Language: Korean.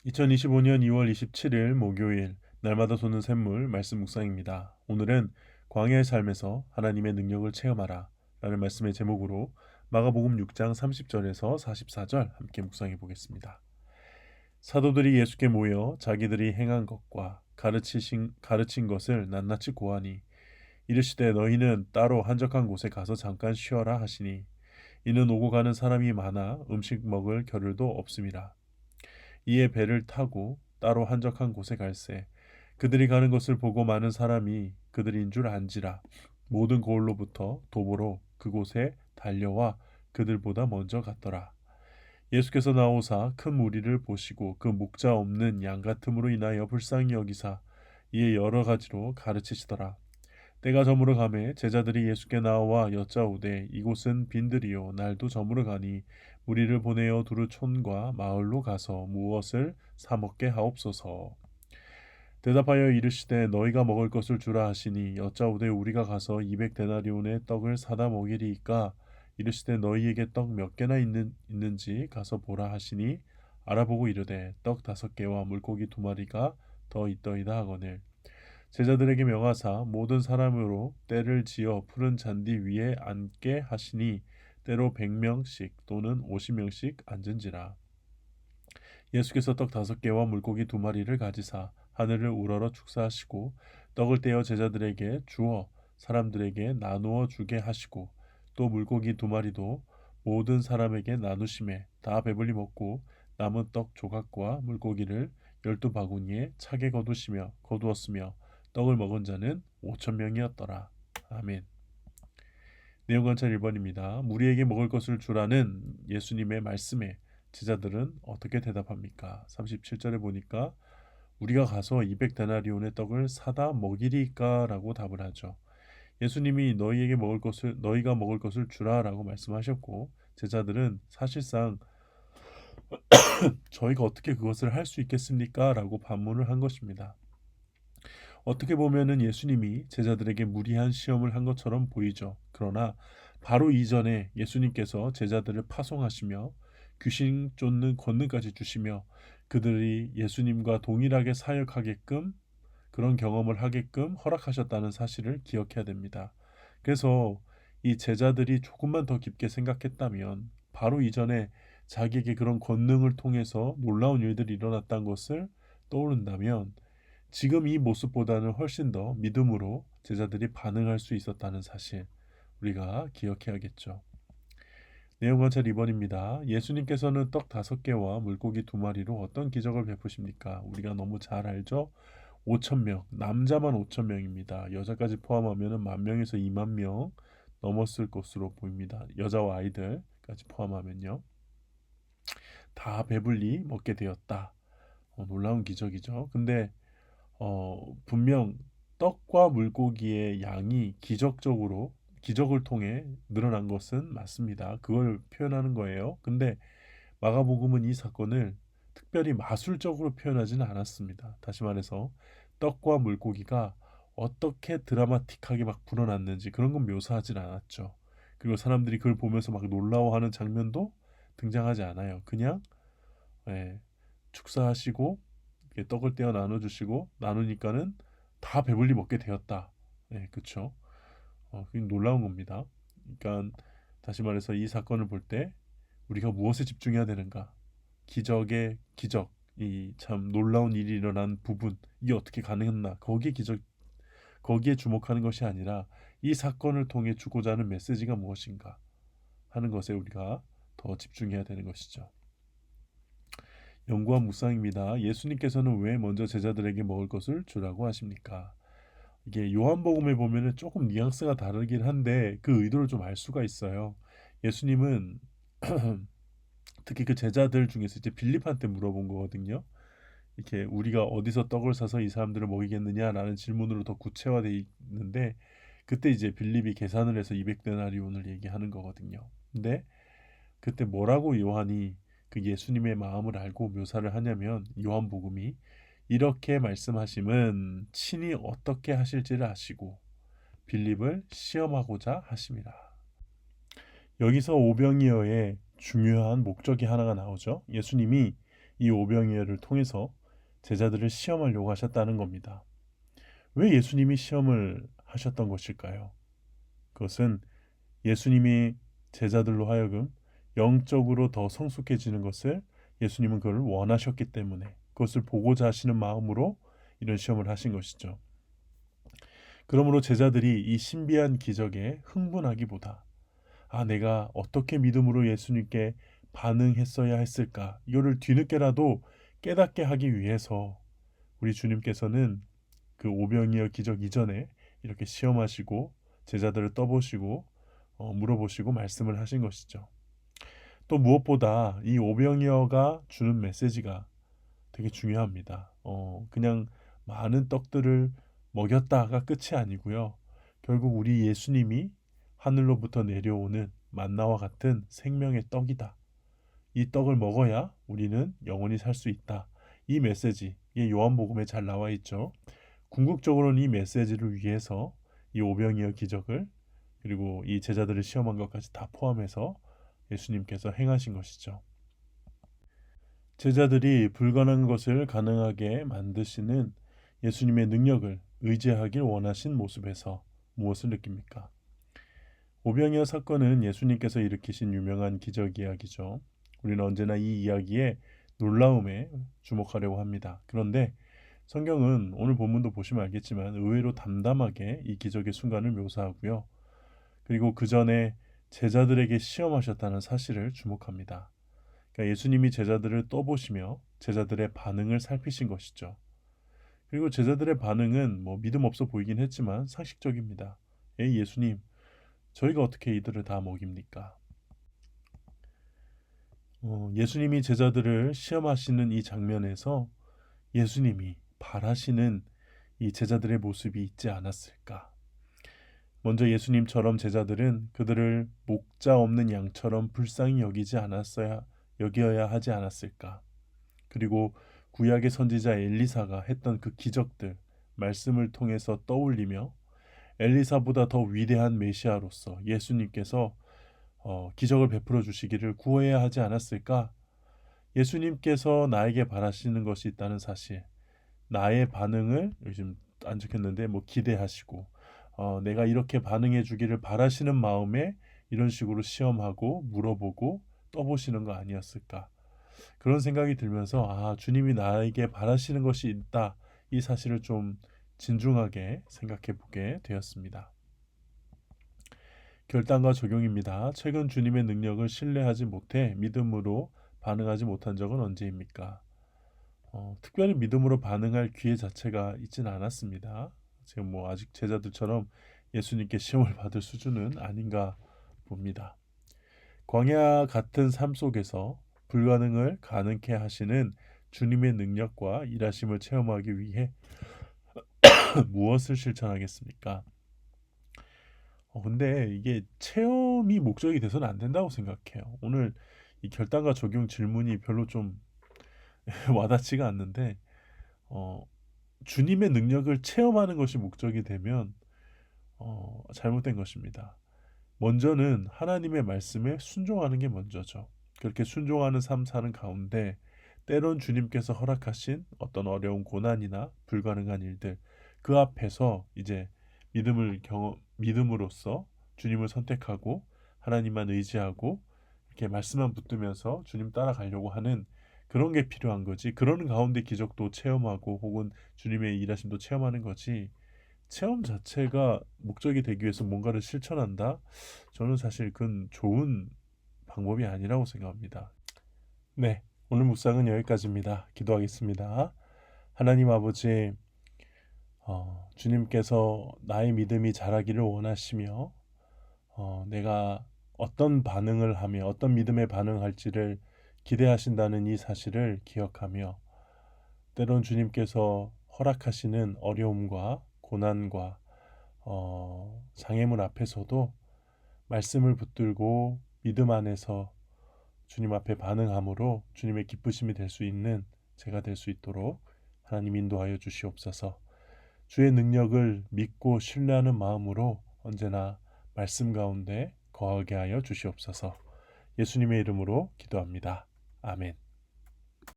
2025년 2월 27일 목요일 날마다 솟는 샘물 말씀 묵상입니다. 오늘은 광야의 삶에서 하나님의 능력을 체험하라 라는 말씀의 제목으로 마가복음 6장 30절에서 44절 함께 묵상해 보겠습니다. 사도들이 예수께 모여 자기들이 행한 것과 가르친 것을 낱낱이 고하니 이르시되 너희는 따로 한적한 곳에 가서 잠깐 쉬어라 하시니 이는 오고 가는 사람이 많아 음식 먹을 겨를도 없음이라. 이에 배를 타고 따로 한적한 곳에 갈새 그들이 가는 것을 보고 많은 사람이 그들인 줄 안지라. 모든 고을로부터 도보로 그곳에 달려와 그들보다 먼저 갔더라. 예수께서 나오사 큰 무리를 보시고 그 목자 없는 양 같음으로 인하여 불쌍히 여기사 이에 여러 가지로 가르치시더라. 때가 저물어 가매 제자들이 예수께 나와 여짜오되 이곳은 빈들이요 날도 저물어 가니 우리를 보내어 두루 촌과 마을로 가서 무엇을 사 먹게 하옵소서. 대답하여 이르시되 너희가 먹을 것을 주라 하시니 여짜오되 우리가 가서 200데나리온의 떡을 사다 먹이리이까. 이르시되 너희에게 떡 몇 개나 있는지 가서 보라 하시니 알아보고 이르되 떡 5개와 물고기 2마리가 더 있더이다 하거늘 제자들에게 명하사 모든 사람으로 떼를 지어 푸른 잔디 위에 앉게 하시니 때로 100명씩 또는 50명씩 앉은지라. 예수께서 떡 5개와 물고기 2마리를 가지사 하늘을 우러러 축사하시고 떡을 떼어 제자들에게 주어 사람들에게 나누어 주게 하시고 또 물고기 2마리도 모든 사람에게 나누심에 다 배불리 먹고 남은 떡 조각과 물고기를 12바구니에 차게 거두었으며 떡을 먹은 자는 5,000명이었더라. 아멘. 내용 관찰 1번입니다. 무리에게 먹을 것을 주라는 예수님의 말씀에 제자들은 어떻게 대답합니까? 37절에 보니까 우리가 가서 200데나리온의 떡을 사다 먹이리까라고 답을 하죠. 예수님이 너희가 먹을 것을 주라라고 말씀하셨고 제자들은 사실상 저희가 어떻게 그것을 할 수 있겠습니까?라고 반문을 한 것입니다. 어떻게 보면은 예수님이 제자들에게 무리한 시험을 한 것처럼 보이죠. 그러나 바로 이전에 예수님께서 제자들을 파송하시며 귀신 쫓는 권능까지 주시며 그들이 예수님과 동일하게 사역하게끔 그런 경험을 하게끔 허락하셨다는 사실을 기억해야 됩니다. 그래서 이 제자들이 조금만 더 깊게 생각했다면 바로 이전에 자기에게 그런 권능을 통해서 놀라운 일들이 일어났다는 것을 떠오른다면 지금 이 모습보다는 훨씬 더 믿음으로 제자들이 반응할 수 있었다는 사실 우리가 기억해야겠죠. 내용 관찰 2번입니다. 예수님께서는 떡 5개와 물고기 2마리로 어떤 기적을 베푸십니까? 우리가 너무 잘 알죠? 5,000명, 남자만 5,000명입니다. 여자까지 포함하면 10,000명에서 20,000명 넘었을 것으로 보입니다. 여자와 아이들까지 포함하면요. 다 배불리 먹게 되었다. 놀라운 기적이죠. 근데 분명 떡과 물고기의 양이 기적을 통해 늘어난 것은 맞습니다. 그걸 표현하는 거예요. 근데 마가복음은 이 사건을 특별히 마술적으로 표현하지는 않았습니다. 다시 말해서 떡과 물고기가 어떻게 드라마틱하게 막 불어났는지 그런 건 묘사하진 않았죠. 그리고 사람들이 그걸 보면서 막 놀라워하는 장면도 등장하지 않아요. 그냥 예, 축사하시고 떡을 떼어 나눠주시고 나누니까는 다 배불리 먹게 되었다. 예, 그렇죠. 그게 놀라운 겁니다. 그러니까 다시 말해서 이 사건을 볼 때 우리가 무엇에 집중해야 되는가? 기적의 기적, 이 참 놀라운 일이 일어난 부분, 이게 어떻게 가능했나? 거기에 주목하는 것이 아니라 이 사건을 통해 주고자 하는 메시지가 무엇인가 하는 것에 우리가 더 집중해야 되는 것이죠. 연구와 묵상입니다. 예수님께서는 왜 먼저 제자들에게 먹을 것을 주라고 하십니까? 이게 요한복음에 보면은 조금 뉘앙스가 다르긴 한데 그 의도를 좀 알 수가 있어요. 예수님은 특히 그 제자들 중에서 이제 빌립한테 물어본 거거든요. 이렇게 우리가 어디서 떡을 사서 이 사람들을 먹이겠느냐라는 질문으로 더 구체화되어 있는데 그때 이제 빌립이 계산을 해서 200데나리온을 얘기하는 거거든요. 근데 그때 뭐라고 요한이 그 예수님의 마음을 알고 묘사를 하냐면 요한복음이 이렇게 말씀하심은 친히 어떻게 하실지를 아시고 빌립을 시험하고자 하심이라. 여기서 오병이어의 중요한 목적이 하나가 나오죠. 예수님이 이 오병이어를 통해서 제자들을 시험하려고 하셨다는 겁니다. 왜 예수님이 시험을 하셨던 것일까요? 그것은 예수님이 제자들로 하여금 영적으로 더 성숙해지는 것을 예수님은 그걸 원하셨기 때문에 그것을 보고자 하시는 마음으로 이런 시험을 하신 것이죠. 그러므로 제자들이 이 신비한 기적에 흥분하기보다 내가 어떻게 믿음으로 예수님께 반응했어야 했을까? 이거를 뒤늦게라도 깨닫게 하기 위해서 우리 주님께서는 그 오병이어 기적 이전에 이렇게 시험하시고 제자들을 떠보시고 물어보시고 말씀을 하신 것이죠. 또 무엇보다 이 오병이어가 주는 메시지가 되게 중요합니다. 그냥 많은 떡들을 먹였다가 끝이 아니고요. 결국 우리 예수님이 하늘로부터 내려오는 만나와 같은 생명의 떡이다. 이 떡을 먹어야 우리는 영원히 살 수 있다. 이 메시지, 이게 요한복음에 잘 나와 있죠. 궁극적으로는 이 메시지를 위해서 이 오병이어 기적을 그리고 이 제자들을 시험한 것까지 다 포함해서 예수님께서 행하신 것이죠. 제자들이 불가능한 것을 가능하게 만드시는 예수님의 능력을 의지하길 원하신 모습에서 무엇을 느낍니까? 오병이어 사건은 예수님께서 일으키신 유명한 기적 이야기죠. 우리는 언제나 이 이야기의 놀라움에 주목하려고 합니다. 그런데 성경은 오늘 본문도 보시면 알겠지만 의외로 담담하게 이 기적의 순간을 묘사하고요. 그리고 그 전에 제자들에게 시험하셨다는 사실을 주목합니다. 그러니까 예수님이 제자들을 떠보시며 제자들의 반응을 살피신 것이죠. 그리고 제자들의 반응은 믿음 없어 보이긴 했지만 상식적입니다. 에이 예수님, 저희가 어떻게 이들을 다 먹입니까? 예수님이 제자들을 시험하시는 이 장면에서 예수님이 바라시는 이 제자들의 모습이 있지 않았을까? 먼저 예수님처럼 제자들은 그들을 목자 없는 양처럼 불쌍히 여기어야 하지 않았을까? 그리고 구약의 선지자 엘리사가 했던 그 기적들, 말씀을 통해서 떠올리며 엘리사보다 더 위대한 메시아로서 예수님께서 기적을 베풀어 주시기를 구해야 하지 않았을까? 예수님께서 나에게 바라시는 것이 있다는 사실, 나의 반응을 요즘 안 적혔는데 기대하시고 내가 이렇게 반응해 주기를 바라시는 마음에 이런 식으로 시험하고 물어보고 떠보시는 거 아니었을까? 그런 생각이 들면서 주님이 나에게 바라시는 것이 있다. 이 사실을 좀 진중하게 생각해 보게 되었습니다. 결단과 적용입니다. 최근 주님의 능력을 신뢰하지 못해 믿음으로 반응하지 못한 적은 언제입니까? 특별히 믿음으로 반응할 기회 자체가 있지는 않았습니다. 지금 아직 제자들처럼 예수님께 시험을 받을 수준은 아닌가 봅니다. 광야 같은 삶 속에서 불가능을 가능케 하시는 주님의 능력과 일하심을 체험하기 위해 무엇을 실천하겠습니까? 근데 이게 체험이 목적이 돼서는 안 된다고 생각해요. 오늘 이 결단과 적용 질문이 별로 좀 와닿지가 않는데 주님의 능력을 체험하는 것이 목적이 되면 잘못된 것입니다. 먼저는 하나님의 말씀에 순종하는 게 먼저죠. 그렇게 순종하는 삶 사는 가운데 때론 주님께서 허락하신 어떤 어려운 고난이나 불가능한 일들 그 앞에서 이제 믿음으로써 주님을 선택하고 하나님만 의지하고 이렇게 말씀만 붙들면서 주님 따라가려고 하는 그런 게 필요한 거지. 그러는 가운데 기적도 체험하고 혹은 주님의 일하심도 체험하는 거지. 체험 자체가 목적이 되기 위해서 뭔가를 실천한다? 저는 사실 그건 좋은 방법이 아니라고 생각합니다. 네, 오늘 묵상은 여기까지입니다. 기도하겠습니다. 하나님 아버지, 주님께서 나의 믿음이 자라기를 원하시며 내가 어떤 반응을 하며 어떤 믿음에 반응할지를 기대하신다는 이 사실을 기억하며 때론 주님께서 허락하시는 어려움과 고난과 장애물 앞에서도 말씀을 붙들고 믿음 안에서 주님 앞에 반응함으로 주님의 기쁘심이 될 수 있는 제가 될 수 있도록 하나님 인도하여 주시옵소서. 주의 능력을 믿고 신뢰하는 마음으로 언제나 말씀 가운데 거하게 하여 주시옵소서. 예수님의 이름으로 기도합니다. 아멘.